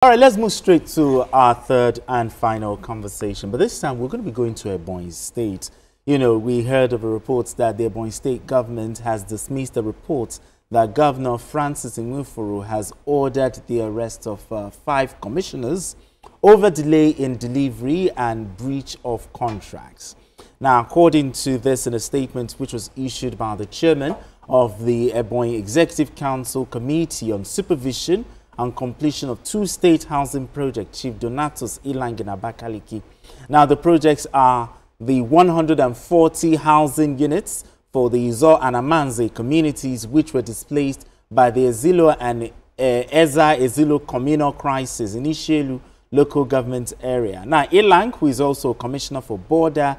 All right, let's move straight to our third and final conversation. But this time, we're going to be going to Ebonyi State. You know, we heard of a report that the Ebonyi State government has dismissed the report that Governor Francis Nwifuru has ordered the arrest of 5 commissioners over delay in delivery and breach of contracts. Now, according to this in a statement which was issued by the chairman of the Ebonyi Executive Council Committee on Supervision and Completion of 2 state housing projects, Chief Donatus Ilangin Abakaliki. Now, the projects are the 140 housing units for the Izzo and Amaze communities which were displaced by the Ezilo and Ezza Ezilo communal crisis in Ishielu Local Government Area. Now, Ilang, who is also Commissioner for Border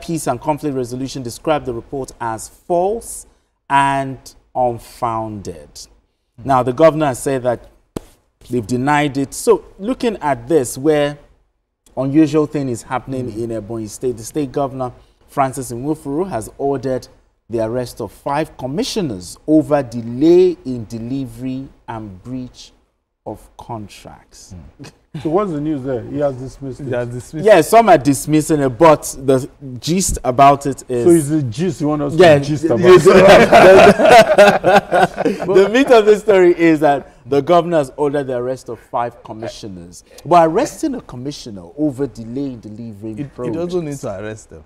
Peace and Conflict Resolution, described the report as false and unfounded. Now, the governor has said that they've denied it. So, looking at this, where unusual thing is happening in Ebonyi State, the state governor, Francis Nwifuru, has ordered the arrest of 5 commissioners over delay in delivery and breach of contracts. So what's the news there? He has dismissed it. Yeah, some are dismissing it, but the gist about it is... So is the gist you want us yeah, to gist about? The meat of the story is that the governor has ordered the arrest of 5 commissioners. But arresting a commissioner over delay in delivering He doesn't need to arrest them.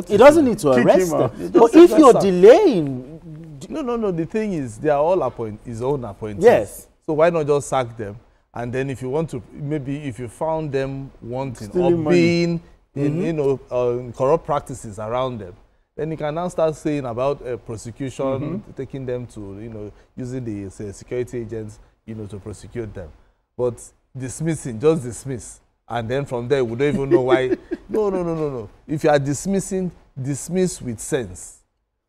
He doesn't need to arrest them. But if you're delaying... No. The thing is, they are all his own appointees. Yes. So why not just sack them? And then if you want to, maybe if you found them wanting Stealing or being in corrupt practices around them, then you can now start saying about prosecution, taking them to, using the security agents, to prosecute them. But dismissing, just dismiss. And then from there, we don't even know why. No. If you are dismissing, dismiss with sense,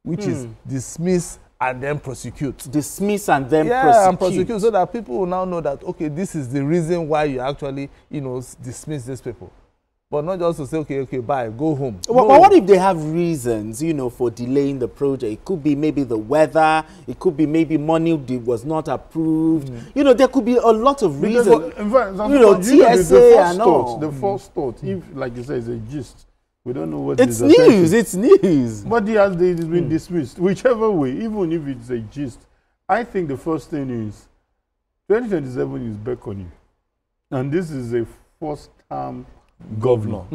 which is dismiss and then prosecute. Dismiss and then prosecute. Yeah, and prosecute, so that people will now know that, okay, this is the reason why you actually, dismiss these people. But not just to say, okay, bye, go home. Well, but what if they have reasons, for delaying the project? It could be maybe the weather. It could be maybe money was not approved. There could be a lot of reasons. In fact, TSA and all. The first thought, if, like you say, it's a gist, we don't know what it's news. It's news. But it's been dismissed. Whichever way, even if it's a gist, I think the first thing is 2027 is beckoning. And this is a first-term governor.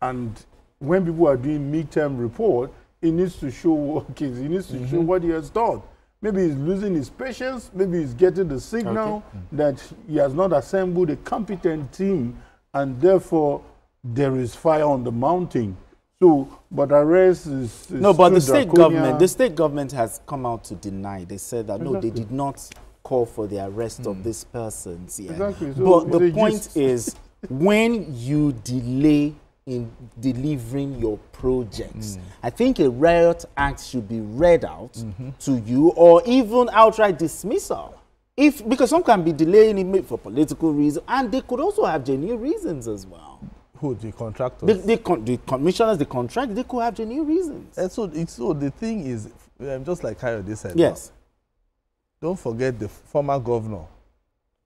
And when people are doing midterm report, he needs to show workings. He needs to show what he has done. Maybe he's losing his patience. Maybe he's getting the signal that he has not assembled a competent team, and therefore there is fire on the mountain. So, but arrest is no. But the state government has come out to deny. They said that no, they did not call for the arrest of these persons. Yeah. Exactly. So but the point is, when you delay in delivering your projects, I think a riot act should be read out to you, or even outright dismissal. Because some can be delaying it for political reasons, and they could also have genuine reasons as well. Who, the contractors? The commissioners, the contract, they could have genuine reasons. And so the thing is, just like Kayode said, yes. Don't forget the former governor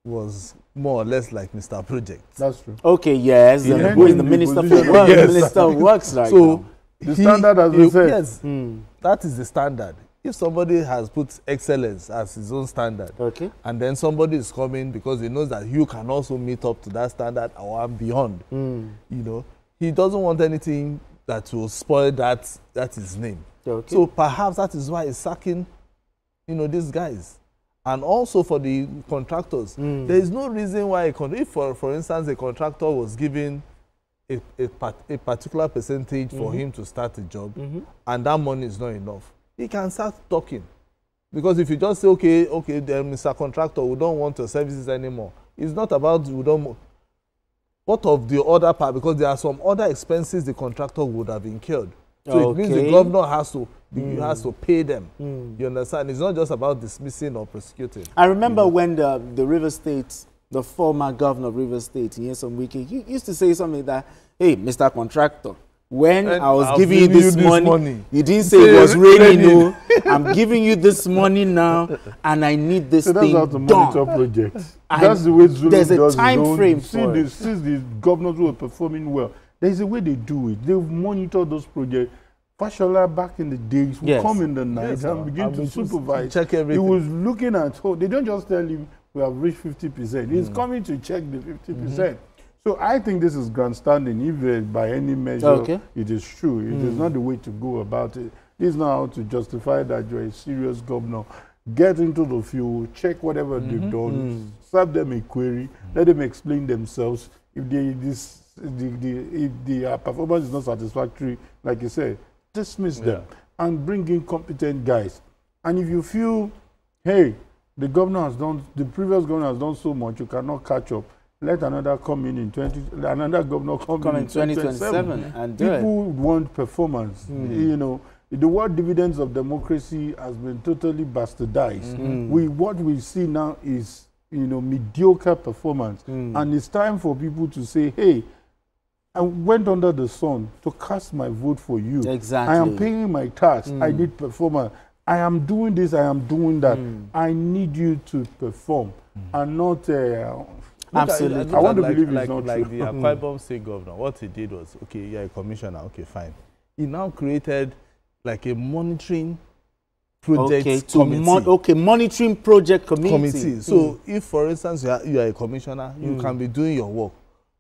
was more or less like Mr. Project. That's true. Okay, yes. Who is the Minister for Works? Yes. The Minister of Works right so now. The standard has been set. Yes, that is the standard. If somebody has put excellence as his own standard, and then somebody is coming because he knows that you can also meet up to that standard or beyond, he doesn't want anything that will spoil that his name. So perhaps that is why he's sacking, these guys. And also for the contractors, there is no reason why if for instance a contractor was given a particular percentage for him to start a job, and that money is not enough, he can start talking. Because if you just say, okay, then Mr. Contractor, we don't want your services anymore. It's not about we don't. What of the other part? Because there are some other expenses the contractor would have incurred. So it means the governor has to pay them. You understand? It's not just about dismissing or prosecuting. I remember when the River State, the former governor of River State, Nyesom Wike, he used to say something that, hey, Mr. Contractor, when I was giving you this money, you didn't say it was raining. No, I'm giving you this money now, and I need this thing done. That's how to monitor projects. That's the way Zulu there's does a time frame for it. Since the governors who are performing well, there's a way they do it. They monitor those projects. Fashola back in the days would come in the night and begin to supervise. Check everything. He was looking at, they don't just tell him we have reached 50%. He's coming to check the 50%. So I think this is grandstanding, if by any measure it is true. It is not the way to go about it. This is not how to justify that you're a serious governor. Get into the field, check whatever they've done, serve them a query, let them explain themselves. If the performance is not satisfactory, like you said, dismiss them and bring in competent guys. And if you feel, hey, the previous governor has done so much, you cannot catch up. Let another come in another governor come in 2027 and do People want performance. You know, the word dividends of democracy has been totally bastardized. What we see now is, mediocre performance. And it's time for people to say, hey, I went under the sun to cast my vote for you. Exactly. I am paying my tax. I need performance. I am doing this. I am doing that. I need you to perform and not... Absolutely. I want to believe it's not like true. The Akwa Ibom State governor, what he did was, okay, you're a commissioner, okay, fine. He now created like a monitoring project committee. Monitoring project committee. So if, for instance, you are a commissioner, you can be doing your work.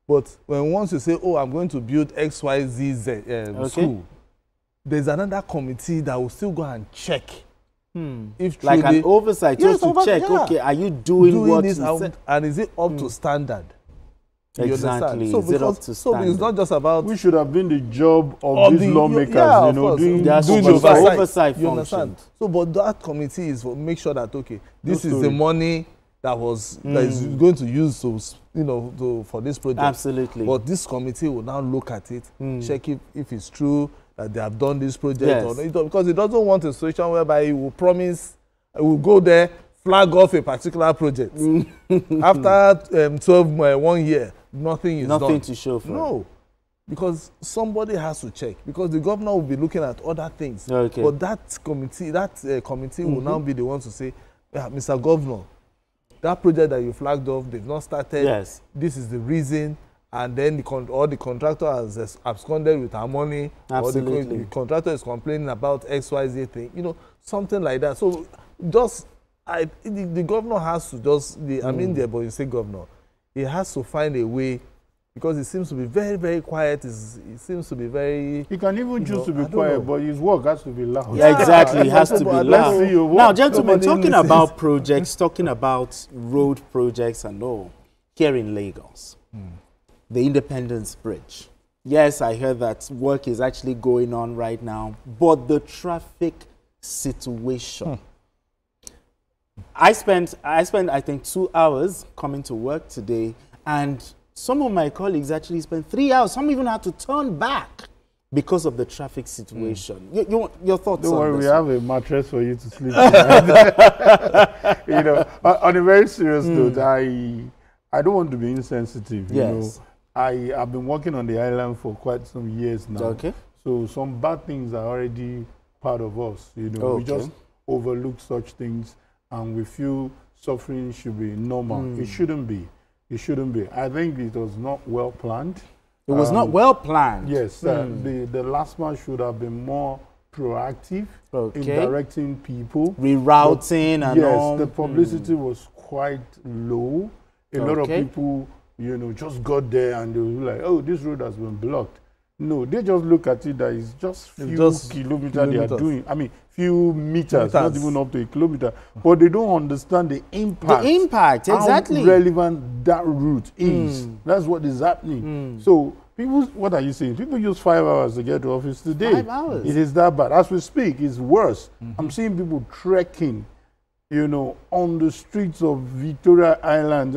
But once you say, oh, I'm going to build XYZ school, there's another committee that will still go and check. If like an oversight, just to check, okay, are you doing what this you said? And is it up to standard? Exactly. So is it up to standard? So it's not just about... We should have been the job of these lawmakers, doing the oversight you understand? So, but that committee is for make sure that, okay, this is the money that is going to use for this project. Absolutely. But this committee will now look at it, check if it's true that they have done this project or not, because it doesn't want a situation whereby it will promise, it will go there, flag off a particular project. After 1 year, nothing is done. Nothing to show for it. Because somebody has to check, because the governor will be looking at other things. Okay. But that committee will now be the one to say, Mr. Governor, that project that you flagged off, they've not started. Yes. This is the reason. And then the contractor has absconded with our money. Absolutely. Or the contractor is complaining about XYZ thing, something like that. So the governor has to the Ebonyi State governor, he has to find a way, because it seems to be very, very quiet. It seems to be very... He can even choose to be quiet, but his work has to be loud. Yeah, exactly. It has to be loud. Now, gentlemen, talking about projects, talking about road projects and all, here in Lagos, the Independence Bridge. Yes, I heard that work is actually going on right now, but the traffic situation. I spent, I think, 2 hours coming to work today, and some of my colleagues actually spent 3 hours. Some even had to turn back because of the traffic situation. Your thoughts Don't on worry, this? We have a mattress for you to sleep on a very serious note, I don't want to be insensitive. Yes. I've been working on the island for quite some years now. Okay. So some bad things are already part of us. We just overlook such things, and we feel suffering should be normal. It shouldn't be. It shouldn't be. I think it was not well planned. It was not well planned. Yes. The last man should have been more proactive in directing people. Rerouting and all. Yes, the publicity was quite low. A lot of people, just got there and they were like, oh, this road has been blocked. No, they just look at it that it's just few kilometers they are doing. I mean, few meters, not even up to a kilometer. But they don't understand the impact. The impact, exactly. How relevant that route is. That's what is happening. So, people, what are you saying? People use 5 hours to get to office today. 5 hours? It is that bad. As we speak, it's worse. I'm seeing people trekking, on the streets of Victoria Island,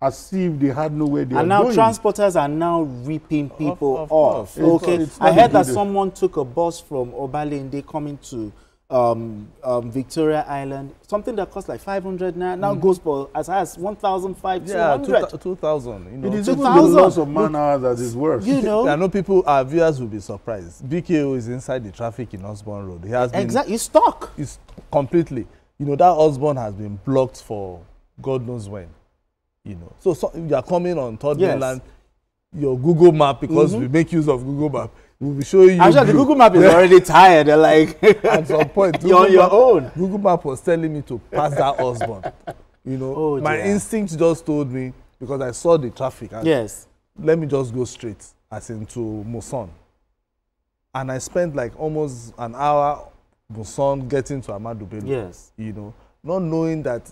as if they had nowhere they are going. And now transporters are now ripping people off. Okay, I heard that someone took a bus from Obalende coming to Victoria Island, something that costs like 500 now goes for as high as 1,500, 200. 2,000. You know, it is even the loss of man hours that is worse. You know, I know people, our viewers will be surprised. BKO is inside the traffic in Osborne Road. He has been exactly stuck. It's completely. You know, that Osborne has been blocked for God knows when. You know, so you are coming on third mainland, your Google map, because we make use of Google map. We'll be showing you. Actually, the Google map is already tired. They're like, at some point, you're on your own. Google map was telling me to pass that Osborne. You know, my instinct just told me, because I saw the traffic. Yes. Let me just go straight, as into Muson. And I spent like almost an hour Muson getting to Ahmadu Bello. Yes. You know, not knowing that,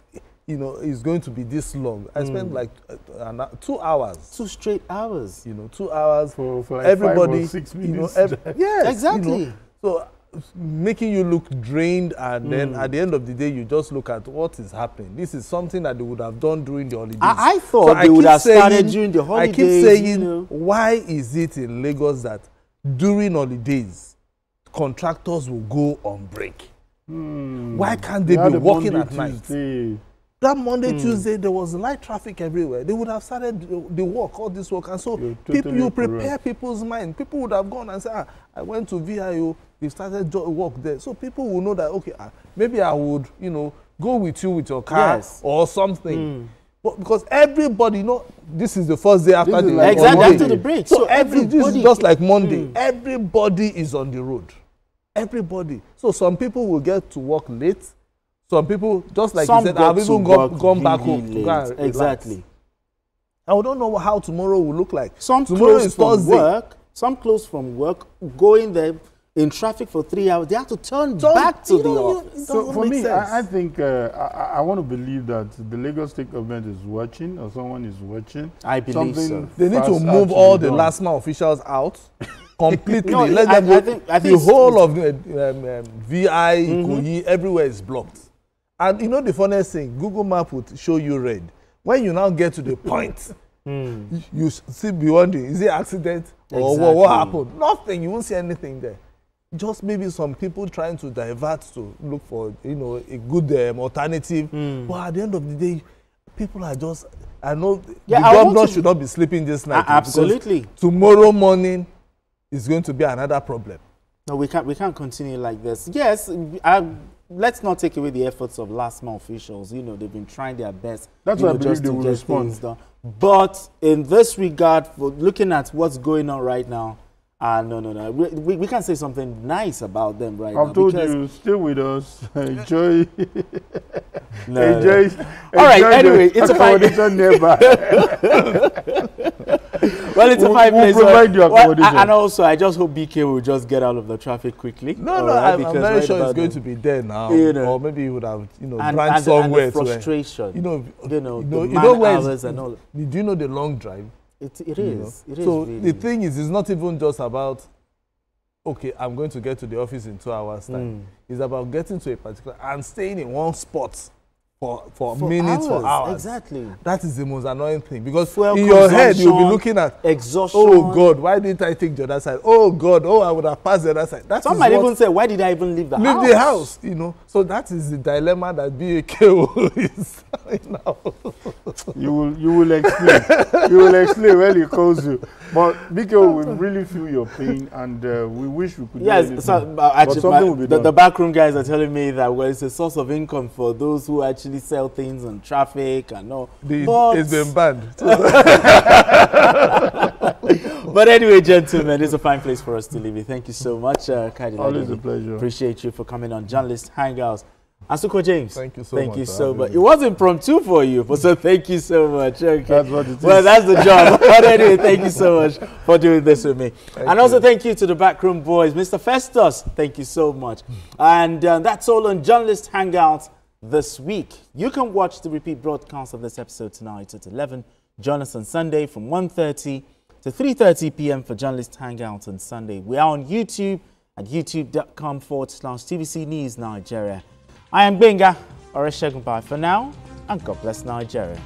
you know, it's going to be this long. I spent like 2 hours. 2 straight hours. You know, 2 hours for like everybody. 5 or 6 minutes. You know, yes, exactly. You know, so making you look drained, and then at the end of the day, you just look at what is happening. This is something that they would have done during the holidays. I thought they would have started during the holidays. I keep saying, you know, why is it in Lagos that during holidays, contractors will go on break? Why can't they be working at night? That Monday, Tuesday, there was light traffic everywhere. They would have started the work, all this work. And so you prepare people's mind. People would have gone and said, I went to VIO, they started work there. So people will know that, okay, maybe I would, you know, go with you with your car or something. But because everybody, you know, this is the first day after the like exactly after the break. So this is just like Monday. Everybody is on the road. Everybody. So some people will get to work late. Some people, just like you said, have even gone back home to go and exactly. I don't know how tomorrow will look like. Some close from work. Some close from work, going there in traffic for 3 hours. They have to turn back to the office. So for me, I think I want to believe that the Lagos State Government is watching, or someone is watching. I believe so. They need to move all the last mile officials out. Completely. No, Let them I think the whole of VI, Ikoyi, everywhere is blocked. And you know the funniest thing, Google Map would show you red. When you now get to the point, you still be wondering, is it accident or what happened? Nothing, you won't see anything there. Just maybe some people trying to divert to look for, you know, a good alternative. But at the end of the day, people are just, I know the governor should not be sleeping this night. Absolutely. Tomorrow morning is going to be another problem. No, we can't continue like this. Yes, let's not take away the efforts of last mile officials. You know, they've been trying their best. That's why I believe they will respond. But in this regard, for looking at what's going on right now, no. We can say something nice about them right now. I've told you, stay with us. Enjoy. Enjoy. All right, anyway, it's a accommodation nearby. Well, it's a 5 minutes. We'll provide you accommodation. And also, I just hope BK will just get out of the traffic quickly. No, I'm very sure it's going to be there now. You know, or maybe he would have, you know, planned somewhere. And the frustration. You know, the man hours and all. Do you know the long drive? It is. It is. So really. the thing is, it's not even just about, okay, I'm going to get to the office in 2 hours time. It's about getting to a particular and staying in one spot for minutes, for hours. Exactly. That is the most annoying thing, because in your head you'll be looking at exhaustion. Oh God, why didn't I take the other side? Oh God, I would have passed the other side. Some might even say, why did I even leave the house? Leave the house, you know. So that is the dilemma that BAKO is now. You will explain. You will explain when he calls you. But BAKO will really feel your pain, and we wish we could. Yes, so, actually, the backroom guys are telling me that it's a source of income for those who actually sell things on traffic and all. It's been banned. But anyway, gentlemen, it's a fine place for us to leave it. Thank you so much, Kaidi. Always a pleasure. Appreciate you for coming on Journalist Hangouts. Asuko James, thank you so much. It was impromptu for you, so thank you so much. Okay. That's what it is. Well, that's the job. But anyway, thank you so much for doing this with me. Also thank you to the backroom boys. Mr. Festus, thank you so much. And that's all on Journalist Hangouts this week. You can watch the repeat broadcast of this episode tonight at 11. Join us on Sunday from 1:30 to 3:30 p.m. for Journalist Hangouts on Sunday. We are on YouTube at youtube.com/TVC News Nigeria. I am Benga Oreshegun. Bye for now, and God bless Nigeria.